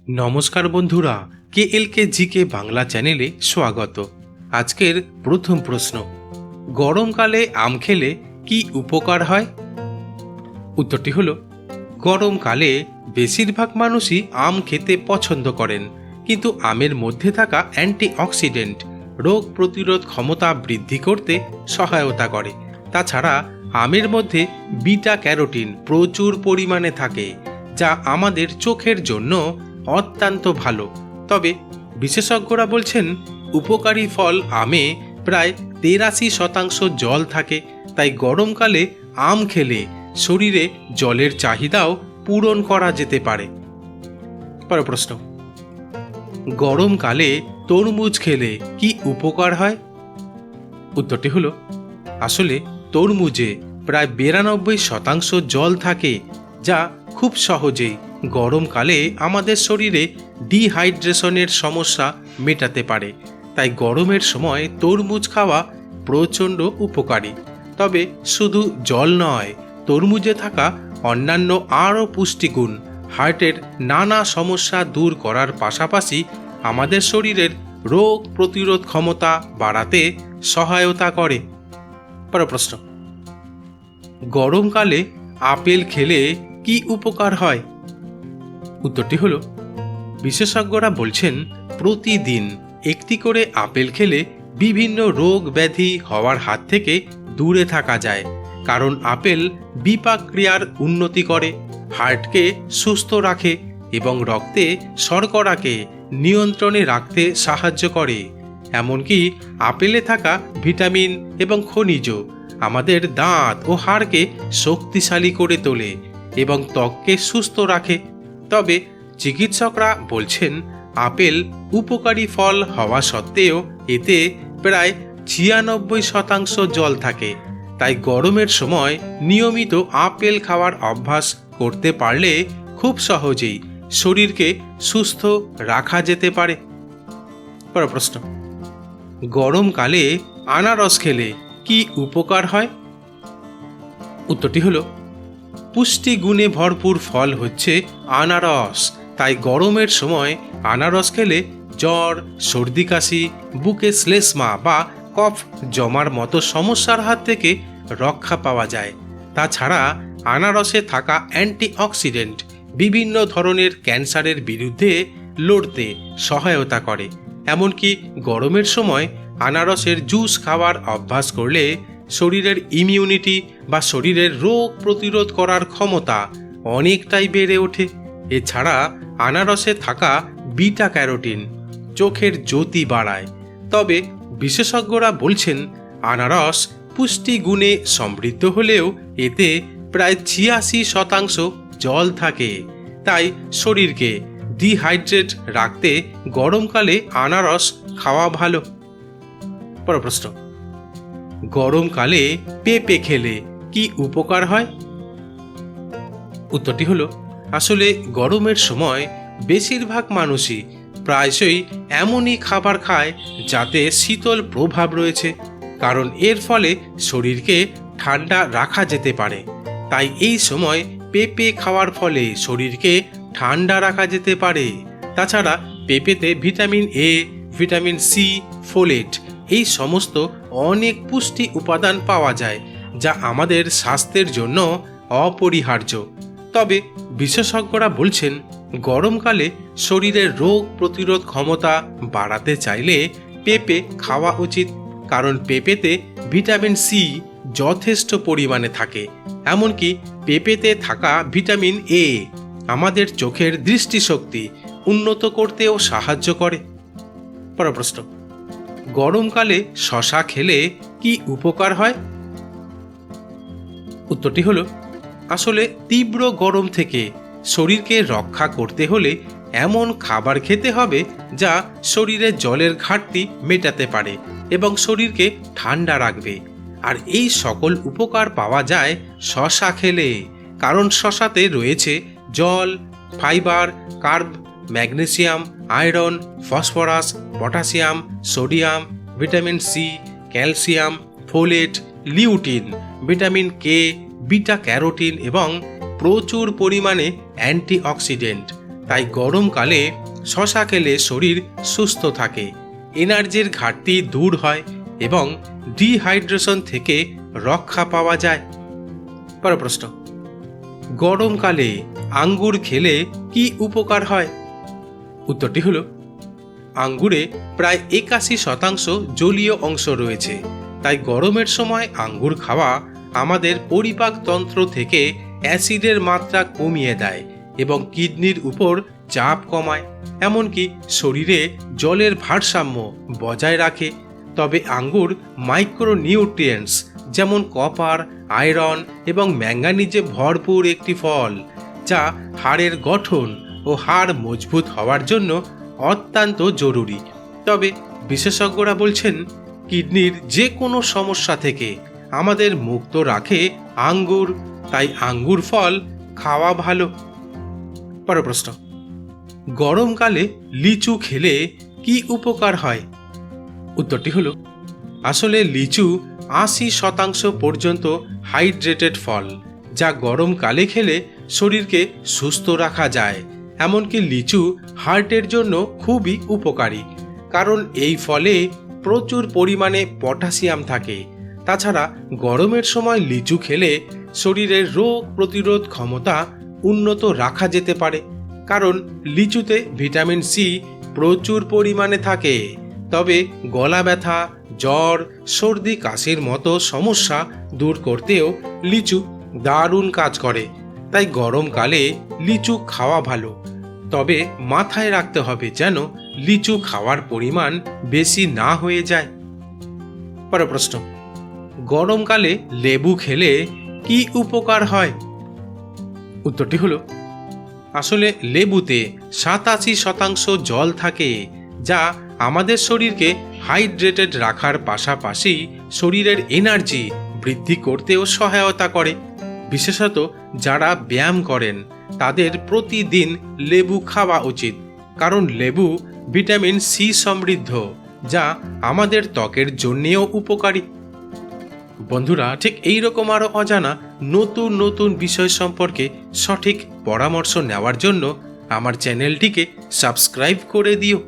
নমস্কার বন্ধুরা, KLK GK Bangla চ্যানেলে স্বাগত। আজকের প্রথম প্রশ্ন, গরমকালে আম খেলে কি উপকার হয়? উত্তরটি হলো, গরমকালে বেশিরভাগ মানুষই আম খেতে পছন্দ করেন, কিন্তু আমের মধ্যে থাকা অ্যান্টিঅক্সিডেন্ট রোগ প্রতিরোধ ক্ষমতা বৃদ্ধি করতে সহায়তা করে। তাছাড়া আমের মধ্যে বিটা ক্যারোটিন প্রচুর পরিমাণে থাকে, যা আমাদের চোখের জন্য অত্যন্ত ভালো। তবে বিশেষজ্ঞরা বলছেন, উপকারী ফল আমে প্রায় 83% জল থাকে, তাই গরমকালে আম খেলে শরীরে জলের চাহিদাও পূরণ করা যেতে পারে। পরের প্রশ্ন, গরমকালে তরমুজ খেলে কি উপকার হয়? উত্তরটি হলো, আসলে তরমুজে প্রায় 92% জল থাকে, যা খুব সহজেই গরমকালে আমাদের শরীরে ডিহাইড্রেশনের সমস্যা মেটাতে পারে। তাই গরমের সময় তরমুজ খাওয়া প্রচণ্ড উপকারী। তবে শুধু জল নয়, তরমুজে থাকা অন্যান্য আরও পুষ্টিগুণ হার্টের নানা সমস্যা দূর করার পাশাপাশি আমাদের শরীরের রোগ প্রতিরোধ ক্ষমতা বাড়াতে সহায়তা করে। পরের প্রশ্ন, গরমকালে আপেল খেলে কি উপকার হয়? উত্তরটি হলো, বিশেষজ্ঞরা বলছেন, প্রতিদিন একটি করে আপেল খেলে বিভিন্ন রোগ ব্যাধি হওয়ার হাত থেকে দূরে থাকা যায়। কারণ আপেল বিপাক ক্রিয়ার উন্নতি করে, হার্টকে সুস্থ রাখে এবং রক্তে শর্করাকে নিয়ন্ত্রণে রাখতে সাহায্য করে। এমনকি আপেলে থাকা ভিটামিন এবং খনিজ আমাদের দাঁত ও হাড়কে শক্তিশালী করে তোলে এবং ত্বককে সুস্থ রাখে। তবে চিকিৎসকরা বলছেন, আপেল উপকারী ফল হওয়া সত্ত্বেও এতে প্রায় 96% জল থাকে। তাই গরমের সময় নিয়মিত আপেল খাওয়ার অভ্যাস করতে পারলে খুব সহজেই শরীরকে সুস্থ রাখা যেতে পারে। পরের প্রশ্ন, গরমকালে আনারস খেলে কি উপকার হয়? উত্তরটি হলো, পুষ্টিগুণে ভরপুর ফল হচ্ছে আনারস। তাই গরমের সময় আনারস খেলে জ্বর, সর্দি কাশি, বুকে শ্লেষ্মা বা কফ জমার মতো সমস্যার হাত থেকে রক্ষা পাওয়া যায়। তাছাড়া আনারসে থাকা অ্যান্টিঅক্সিডেন্ট বিভিন্ন ধরনের ক্যান্সারের বিরুদ্ধে লড়তে সহায়তা করে। এমনকি গরমের সময় আনারসের জুস খাওয়ার অভ্যাস করলে শরীরের ইমিউনিটি বা শরীরের রোগ প্রতিরোধ করার ক্ষমতা অনেকটাই বেড়ে ওঠে। এছাড়া আনারসে থাকা বিটা ক্যারোটিন চোখের জ্যোতি বাড়ায়। তবে বিশেষজ্ঞরা বলছেন, আনারস পুষ্টিগুণে সমৃদ্ধ হলেও এতে প্রায় 86% জল থাকে। তাই শরীরকে ডিহাইড্রেট রাখতে গরমকালে আনারস খাওয়া ভালো। পরের প্রশ্ন, গরমকালে পেঁপে খেলে কি উপকার হয়? উত্তরটি হলো, আসলে গরমের সময় বেশিরভাগ মানুষই প্রায়শই এমনই খাবার খায় যাতে শীতল প্রভাব রয়েছে, কারণ এর ফলে শরীরকে ঠান্ডা রাখা যেতে পারে। তাই এই সময় পেঁপে খাওয়ার ফলে শরীরকে ঠান্ডা রাখা যেতে পারে। তাছাড়া পেঁপেতে vitamin A, vitamin C, folate এই সমস্ত অনেক পুষ্টি উপাদান পাওয়া যায়, যা আমাদের স্বাস্থ্যের জন্য অপরিহার্য। তবে বিশেষজ্ঞরা বলছেন, গরমকালে শরীরের রোগ প্রতিরোধ ক্ষমতা বাড়াতে চাইলে পেঁপে খাওয়া উচিত, কারণ পেঁপেতে ভিটামিন সি যথেষ্ট পরিমাণে থাকে। এমনকি পেঁপেতে থাকা ভিটামিন এ আমাদের চোখের দৃষ্টিশক্তি উন্নত করতেও সাহায্য করে। পরের প্রশ্ন, গরমকালে শসা খেলে কি উপকার হয়? উত্তরটি হলো, আসলে তীব্র গরম থেকে শরীরকে রক্ষা করতে হলে এমন খাবার খেতে হবে যা শরীরে জলের ঘাটতি মেটাতে পারে এবং শরীরকে ঠান্ডা রাখবে। আর এই সকল উপকার পাওয়া যায় শসা খেলে, কারণ শসাতে রয়েছে জল, fibre, carb, magnesium, iron, phosphorus, potassium, sodium, vitamin C, calcium, folate, lutein, vitamin K, beta carotene এবং প্রচুর পরিমাণে অ্যান্টিঅক্সিডেন্ট। তাই গরমকালে শশা খেলে শরীর সুস্থ থাকে, এনার্জির ঘাটতি দূর হয় এবং ডিহাইড্রেশন থেকে রক্ষা পাওয়া যায়। পরের প্রশ্ন, গরমকালে আঙ্গুর খেলে কি উপকার হয়? উত্তরটি হলো, আঙ্গুরে প্রায় 81% জলীয় অংশ রয়েছে, তাই গরমের সময় আঙ্গুর খাওয়া আমাদের পরিপাকতন্ত্র থেকে অ্যাসিডের মাত্রা কমিয়ে দেয় এবং কিডনির উপর চাপ কমায়, এমনকি শরীরে জলের ভারসাম্য বজায় রাখে। তবে আঙ্গুর মাইক্রোনিউট্রিয়েন্টস যেমন কপার, আয়রন এবং ম্যাঙ্গানিজে ভরপুর একটি ফল, যা হাড়ের গঠন ও হাড় মজবুত হওয়ার জন্য অত্যন্ত জরুরি। তবে বিশেষজ্ঞরা বলছেন, কিডনির যে কোনো সমস্যা থেকে আমাদের মুক্ত রাখে আঙ্গুর, তাই আঙ্গুর ফল খাওয়া ভালো। পরের প্রশ্ন, গরমকালে লিচু খেলে কি উপকার হয়? উত্তরটি হলো, আসলে লিচু 80% পর্যন্ত হাইড্রেটেড ফল, যা গরমকালে খেলে শরীরকে সুস্থ রাখা যায়। এমনকি লিচু হার্টের জন্য খুবই উপকারী, কারণ এই ফলে প্রচুর পরিমাণে পটাশিয়াম থাকে। তাছাড়া গরমের সময় লিচু খেলে শরীরের রোগ প্রতিরোধ ক্ষমতা উন্নত রাখা যেতে পারে, কারণ লিচুতে ভিটামিন সি প্রচুর পরিমাণে থাকে। তবে গলা ব্যথা, জ্বর, সর্দি কাশির মতো সমস্যা দূর করতেও লিচু দারুণ কাজ করে। তাই গরমকালে লিচু খাওয়া ভালো, তবে মাথায় রাখতে হবে যেন লিচু খাওয়ার পরিমাণ বেশি না হয়ে যায়। পরের প্রশ্ন, গরমকালে লেবু খেলে কি উপকার হয়? উত্তরটি হলো, আসলে লেবুতে 87% জল থাকে, যা আমাদের শরীরকে হাইড্রেটেড রাখার পাশাপাশি শরীরের এনার্জি বৃদ্ধি করতেও সহায়তা করে। বিশেষত যারা ব্যায়াম করেন তাদের প্রতিদিন লেবু খাওয়া উচিত, কারণ লেবু ভিটামিন সি সমৃদ্ধ, যা আমাদের ত্বকের জন্যেও উপকারী। বন্ধুরা, ঠিক এই রকম আরও অজানা নতুন নতুন বিষয় সম্পর্কে সঠিক পরামর্শ নেওয়ার জন্য আমার চ্যানেলটিকে সাবস্ক্রাইব করে দিও।